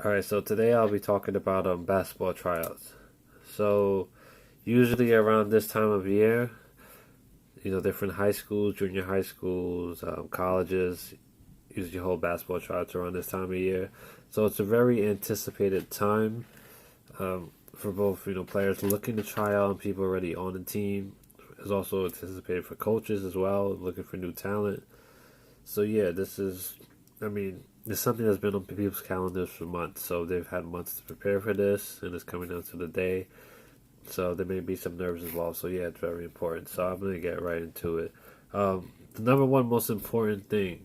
Alright, so today I'll be talking about basketball tryouts. So, usually around this time of year, different high schools, junior high schools, colleges usually hold basketball tryouts around this time of year. So, it's a very anticipated time for both, players looking to try out and people already on the team. It's also anticipated for coaches as well, looking for new talent. So, yeah, it's something that's been on people's calendars for months, so they've had months to prepare for this, and it's coming down to the day. So there may be some nerves involved. So yeah, it's very important. So I'm gonna get right into it. The number one most important thing,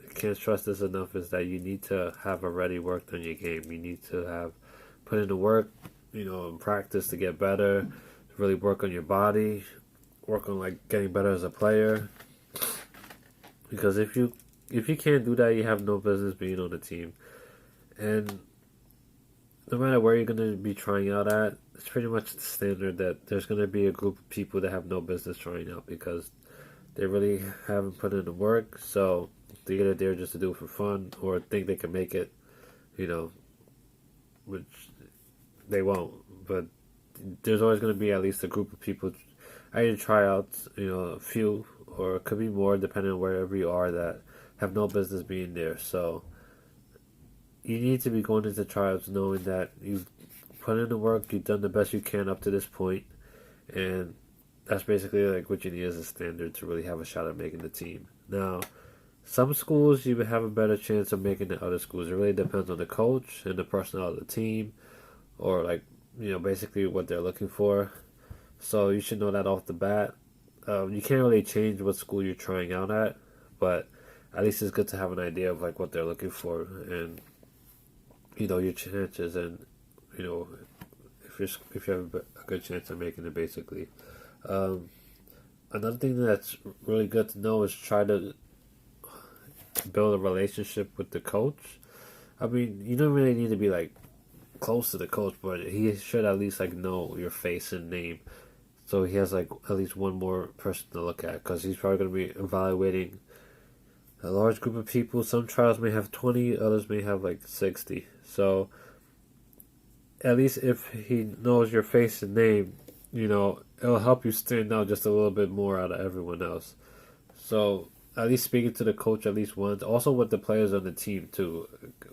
I can't stress this enough, is that you need to have already worked on your game. You need to have put in the work, in practice to get better, to really work on your body, work on like getting better as a player. Because if you can't do that, you have no business being on the team. And no matter where you're going to be trying out at, it's pretty much the standard that there's going to be a group of people that have no business trying out because they really haven't put in the work. So they're either there just to do it for fun or think they can make it, you know, which they won't. But there's always going to be at least a group of people, either tryouts, a few, or it could be more depending on wherever you are, that have no business being there. So you need to be going into tryouts knowing that you've put in the work, you've done the best you can up to this point, and that's basically like what you need as a standard to really have a shot at making the team. Now, some schools you would have a better chance of making than other schools. It really depends on the coach and the personnel of the team, or basically what they're looking for. So you should know that off the bat. You can't really change what school you're trying out at, but at least it's good to have an idea of like what they're looking for and your chances, and if you have a good chance of making it, basically. Another thing that's really good to know is try to build a relationship with the coach. I mean, you don't really need to be like close to the coach, but he should at least like know your face and name, so he has like at least one more person to look at, because he's probably going to be evaluating a large group of people. Some trials may have 20, others may have like 60. So at least if he knows your face and name, it'll help you stand out just a little bit more out of everyone else. So at least speaking to the coach at least once, also with the players on the team too,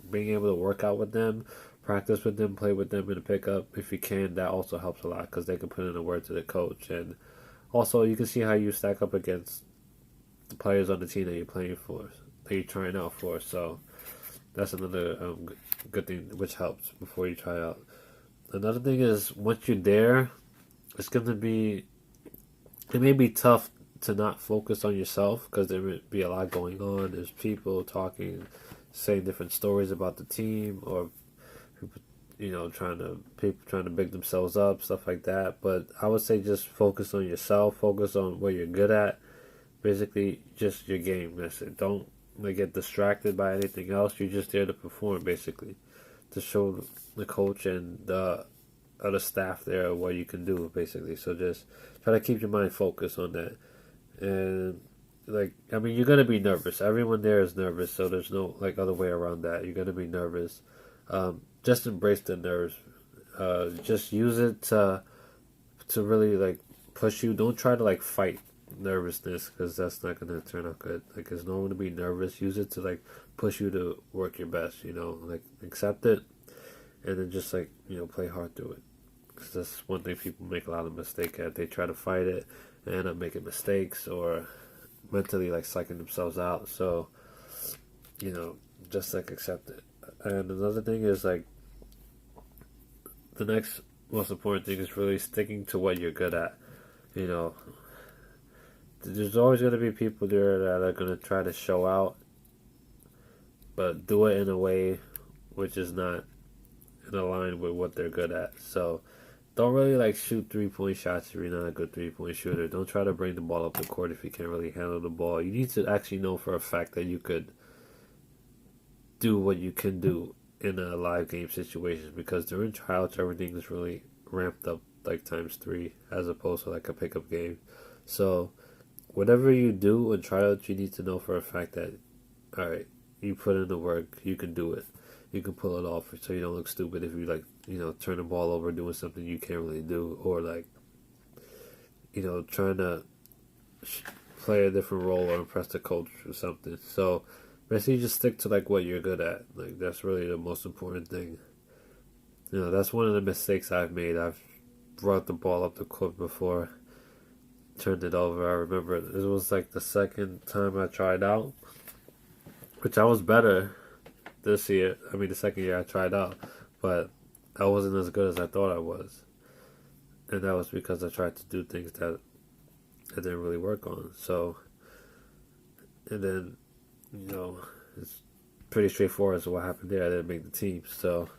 being able to work out with them, practice with them, play with them in a pickup if you can, that also helps a lot because they can put in a word to the coach. And also you can see how you stack up against the players on the team that you're playing for, that you're trying out for. So that's another good thing which helps before you try out. Another thing is, once you're there, it may be tough to not focus on yourself because there may be a lot going on. There's people talking, saying different stories about the team, or people trying to big themselves up, stuff like that. But I would say just focus on yourself, focus on what you're good at, basically just your game. That's it. Don't get distracted by anything else. You're just there to perform, basically, to show the coach and the other staff there what you can do, basically. So just try to keep your mind focused on that. And you're gonna be nervous. Everyone there is nervous, so there's no other way around that. You're gonna be nervous. Just embrace the nerves. Just use it to really push you. Don't try to fight nervousness, because that's not going to turn out good. It's normal to be nervous. Use it to push you to work your best. Accept it, and then just play hard through it. Because that's one thing people make a lot of mistake at. They try to fight it and end up making mistakes, or mentally psyching themselves out. So just accept it. And another thing is the next most important thing is really sticking to what you're good at. There's always going to be people there that are going to try to show out, but do it in a way which is not in line with what they're good at. So don't really shoot 3-point shots if you're not a good 3-point shooter. Don't try to bring the ball up the court if you can't really handle the ball. You need to actually know for a fact that you could do what you can do in a live game situation, because during tryouts everything is really ramped up times 3 as opposed to a pickup game. So whatever you do in tryouts, you need to know for a fact that, alright, you put in the work, you can do it. you can pull it off so you don't look stupid if you like, turn the ball over doing something you can't really do, or like, trying to play a different role or impress the coach or something. So basically just stick to like what you're good at. Like that's really the most important thing. That's one of the mistakes I've made. I've brought the ball up the court before, turned it over. I remember it was like the second time I tried out, which I was better this year. I mean, the second year I tried out, but I wasn't as good as I thought I was. And that was because I tried to do things that I didn't really work on. So, and then, it's pretty straightforward as what happened there. I didn't make the team. So,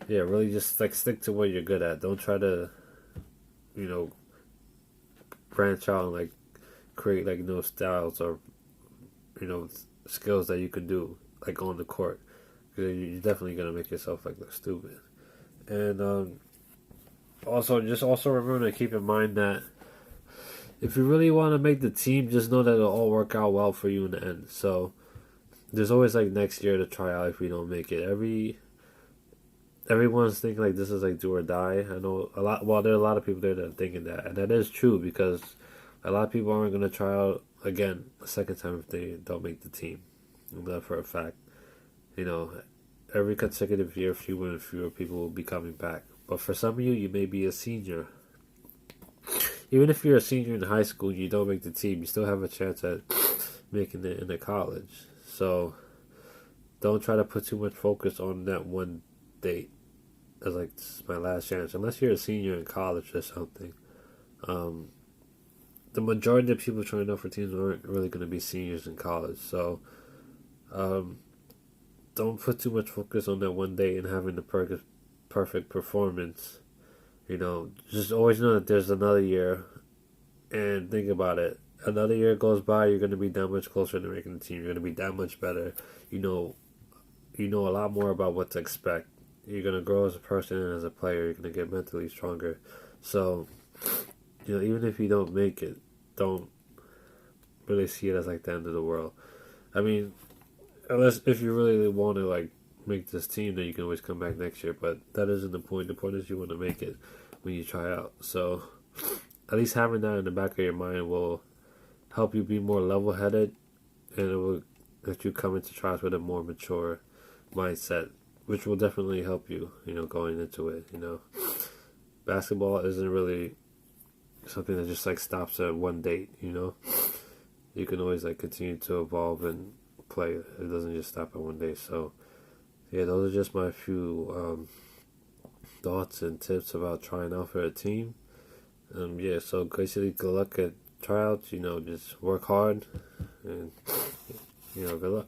yeah, really just like stick to what you're good at. Don't try to, branch out and like create like styles or, skills that you can do like on the court. Because you're definitely going to make yourself like look stupid. And, also remember to keep in mind that if you really want to make the team, just know that it'll all work out well for you in the end. So there's always like next year to try out if we don't make it. Everyone's thinking like this is like do or die. I know a lot. Well, there are a lot of people there that are thinking that, and that is true because a lot of people aren't going to try out again a second time if they don't make the team. I know that for a fact. Every consecutive year, fewer and fewer people will be coming back. But for some of you, you may be a senior. Even if you're a senior in high school and you don't make the team, you still have a chance at making it into college. So don't try to put too much focus on that one date as like, this is my last chance. Unless you're a senior in college or something. The majority of people trying out for teams aren't really going to be seniors in college. So don't put too much focus on that one date and having the perfect performance. Just always know that there's another year, and think about it. Another year goes by, you're going to be that much closer to making the team. You're going to be that much better. You know a lot more about what to expect. You're going to grow as a person and as a player. You're going to get mentally stronger. So, even if you don't make it, don't really see it as like the end of the world. I mean, unless if you really want to like make this team, then you can always come back next year. But that isn't the point. The point is you want to make it when you try out. So at least having that in the back of your mind will help you be more level-headed, and it will let you come into trials with a more mature mindset, which will definitely help you, going into it. Basketball isn't really something that just like stops at one date. You can always like continue to evolve and play. It doesn't just stop at one day. So yeah, those are just my few thoughts and tips about trying out for a team. So basically good luck at tryouts. Just work hard and good luck.